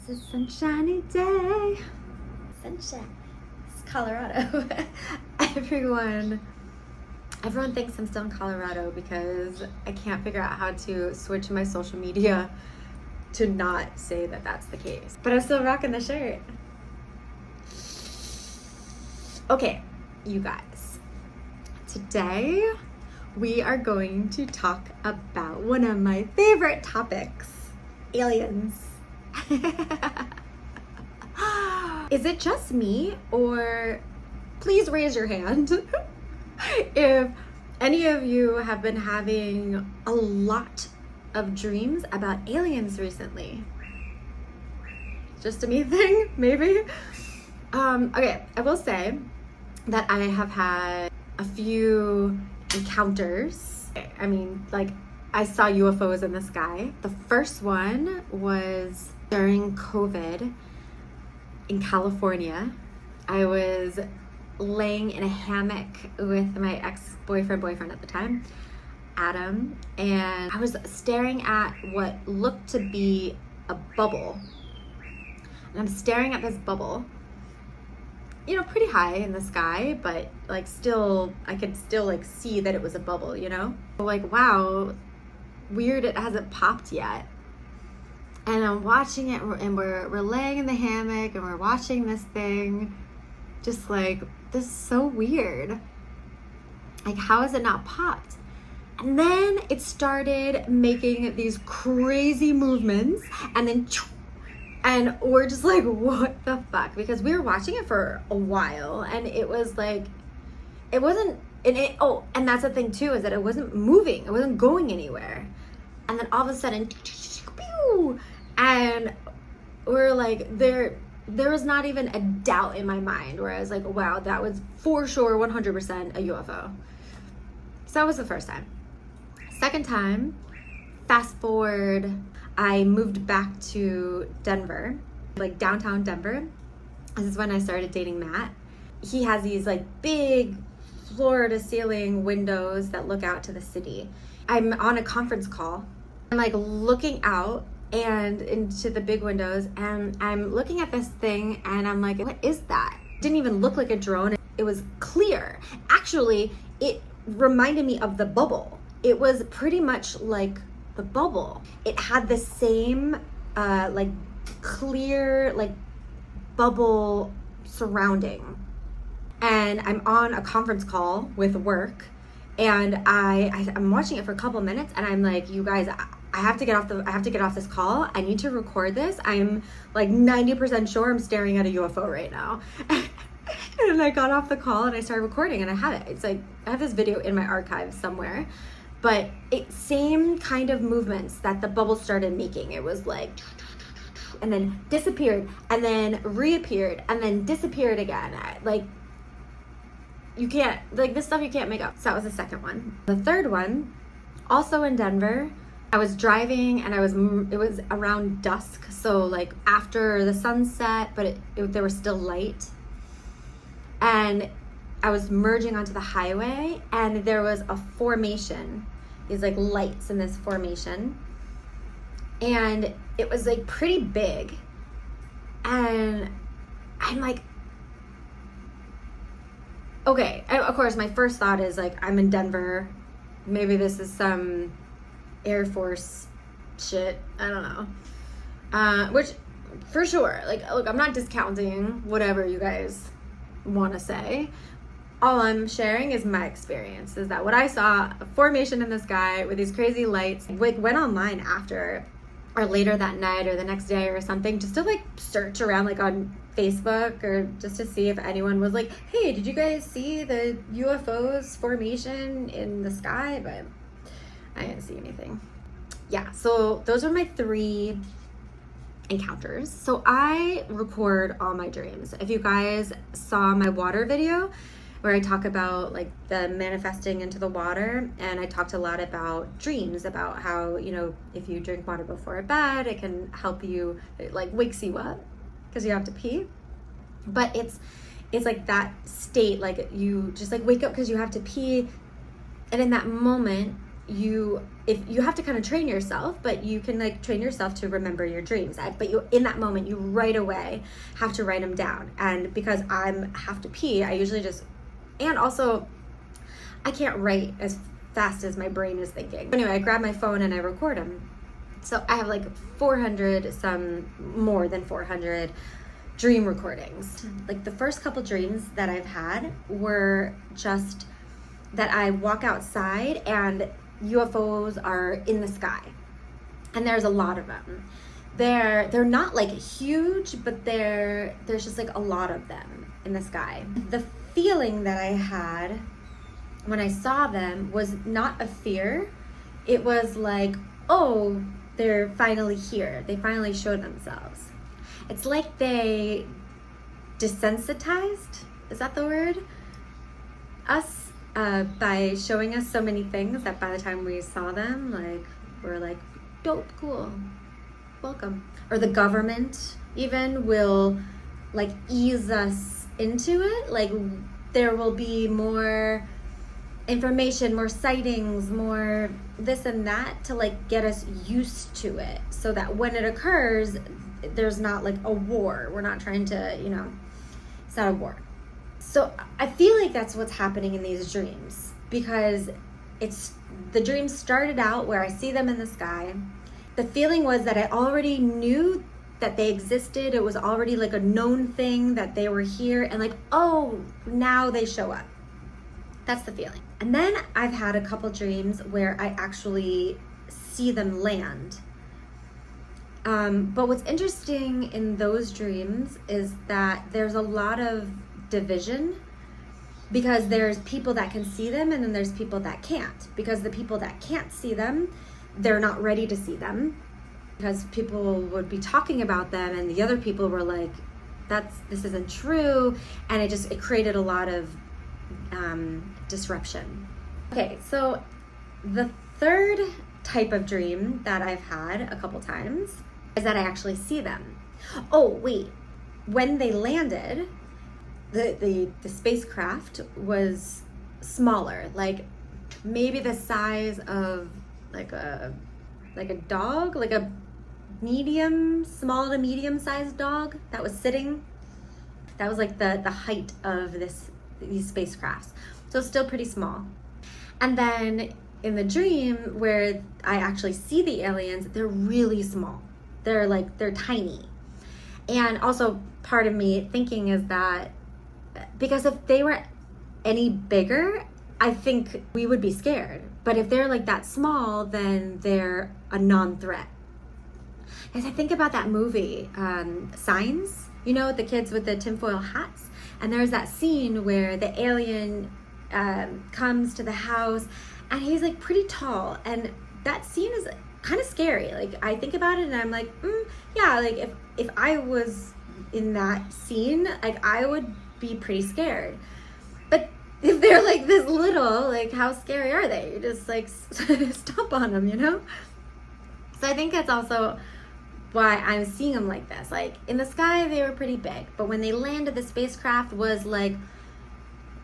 It's a sunshiny day. Sunshine. It's Colorado. Everyone thinks I'm still in Colorado because I can't figure out how to switch my social media to not say that that's the case. But I'm still rocking the shirt. Okay, you guys. Today we are going to talk about one of my favorite topics, aliens. Is it just me, or please raise your hand if any of you have been having a lot of dreams about aliens recently? Just a me thing, maybe? Okay, I will say that I have had a few encounters. I mean, like, I saw UFOs in the sky. The first one was during COVID in California. I was laying in a hammock with my boyfriend at the time, Adam, and I was staring at what looked to be a bubble. And I'm staring at this bubble, you know, pretty high in the sky, but like still, I could still like see that it was a bubble, you know? Like, wow, weird, it hasn't popped yet. And I'm watching it, and we're laying in the hammock and we're watching this thing, just like, this is so weird. Like, how has it not popped? And then it started making these crazy movements, and we're just like, what the fuck? Because we were watching it for a while, and it was like, it wasn't, and that's the thing too, is that it wasn't moving, it wasn't going anywhere. And then all of a sudden, and we're like, there was not even a doubt in my mind where I was like, wow, that was for sure 100% a UFO. So that was the first time. Second time, fast forward, I moved back to Denver, like downtown Denver. This is when I started dating Matt. He has these like big floor to ceiling windows that look out to the city. I'm on a conference call. I'm like looking out and into the big windows, and I'm looking at this thing, and I'm like, what is that? It didn't even look like a drone. It was clear. Actually, it reminded me of the bubble. It was pretty much like the bubble. It had the same like clear like bubble surrounding. And I'm on a conference call with work, and I'm watching it for a couple of minutes, and I'm like, you guys, I have to get off this call. I need to record this. I'm like 90% sure I'm staring at a UFO right now. And I got off the call and I started recording, and I have it. It's like, I have this video in my archive somewhere, but same kind of movements that the bubble started making. It was like, and then disappeared, and then reappeared, and then disappeared again. Like, you can't, like, this stuff you can't make up. So that was the second one. The third one, also in Denver, I was driving, and it was around dusk, so like after the sunset, but there was still light. And I was merging onto the highway, and there was a formation, these like lights in this formation, and it was like pretty big. And I'm like, okay, of course my first thought is like, I'm in Denver, maybe this is some Air Force shit, I don't know, which for sure, like, look, I'm not discounting whatever you guys want to say. All I'm sharing is my experience, is that what I saw, a formation in the sky with these crazy lights. Like, went online after or later that night or the next day or something, just to like search around like on Facebook, or just to see if anyone was like, hey, did you guys see the UFOs formation in the sky? But I didn't see anything. Yeah, so those are my 3 encounters. So I record all my dreams. If you guys saw my water video where I talk about like the manifesting into the water, and I talked a lot about dreams, about how, you know, if you drink water before bed, it can help you, it like wakes you up because you have to pee. But it's like that state, like you just like wake up because you have to pee, and in that moment if you have to kind of train yourself, but you can like train yourself to remember your dreams. But you, in that moment, you right away have to write them down. And because have to pee, I usually just, and also I can't write as fast as my brain is thinking. Anyway, I grab my phone and I record them. So I have like 400, some more than 400 dream recordings. Like the first couple dreams that I've had were just that I walk outside and UFOs are in the sky, and there's a lot of them. They're not like huge, but there's just like a lot of them in the sky. The feeling that I had when I saw them was not a fear. It was like, oh, they're finally here. They finally showed themselves. It's like they desensitized, is that the word? Us by showing us so many things that by the time we saw them, like, we're like, dope, cool, welcome. Or the government even will like ease us into it. Like there will be more information, more sightings, more this and that to like get us used to it, so that when it occurs, there's not like a war. We're not trying to, it's not a war. So I feel like that's what's happening in these dreams, because the dreams started out where I see them in the sky. The feeling was that I already knew that they existed. It was already like a known thing that they were here, and like, oh, now they show up. That's the feeling. And then I've had a couple dreams where I actually see them land. But what's interesting in those dreams is that there's a lot of division, because there's people that can see them and then there's people that can't, because the people that can't see them, they're not ready to see them, because people would be talking about them and the other people were like, this isn't true, and it created a lot of disruption. Okay, so the third type of dream that I've had a couple times is that I actually see them. Oh wait, when they landed, the spacecraft was smaller, like maybe the size of like a dog, like a small to medium sized dog that was sitting. That was like the height of these spacecrafts. So it's still pretty small. And then in the dream where I actually see the aliens, they're really small. They're tiny. And also part of me thinking is that because if they were any bigger, I think we would be scared. But if they're like that small, then they're a non-threat. As I think about that movie, Signs, the kids with the tinfoil hats. And there's that scene where the alien comes to the house and he's like pretty tall. And that scene is kind of scary. Like I think about it and I'm like, yeah, like if I was in that scene, like I would be pretty scared. But if they're like this little, like how scary are they? You just like stomp on them, So I think that's also why I'm seeing them like this. Like in the sky, they were pretty big, but when they landed, the spacecraft was like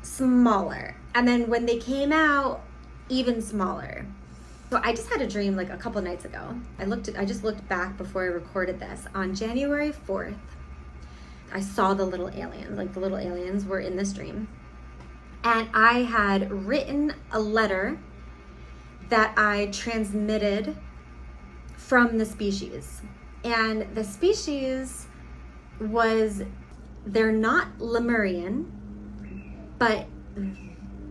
smaller. And then when they came out, even smaller. So I just had a dream like a couple nights ago. I just looked back before I recorded this. On January 4th, I saw the little aliens, like the little aliens were in this dream. And I had written a letter that I transmitted from the species. And the species they're not Lemurian, but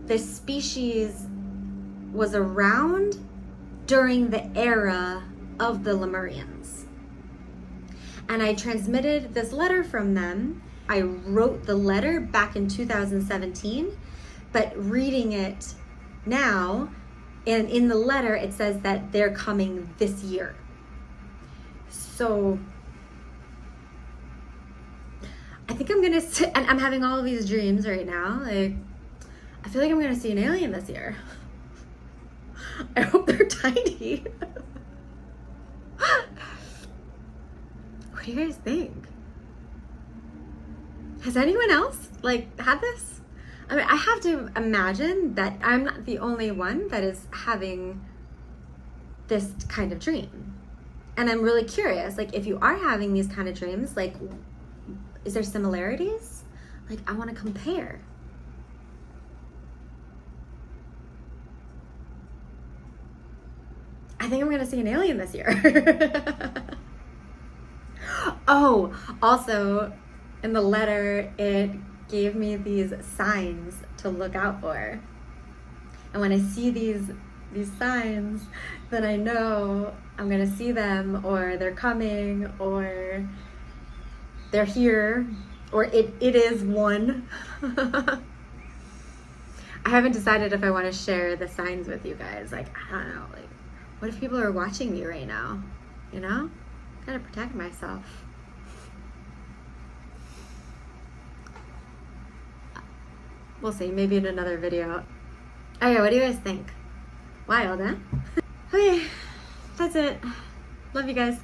the species was around during the era of the Lemurians. And I transmitted this letter from them. I wrote the letter back in 2017, but reading it now, and in the letter it says that they're coming this year. So I think I'm gonna sit, and I'm having all of these dreams right now. Like, I feel like I'm gonna see an alien this year. I hope they're tiny. What do you guys think? Has anyone else like had this? I mean, I have to imagine that I'm not the only one that is having this kind of dream. And I'm really curious, like, if you are having these kind of dreams, like, is there similarities? Like, I want to compare. I think I'm going to see an alien this year. Oh, also, in the letter, it gave me these signs to look out for. And when I see these signs, then I know I'm going to see them, or they're coming, or they're here, or it is one. I haven't decided if I want to share the signs with you guys. Like, I don't know, like, what if people are watching me right now? You know? Gotta protect myself. We'll see, maybe in another video. Okay, what do you guys think? Wild, huh? Okay, that's it. Love you guys.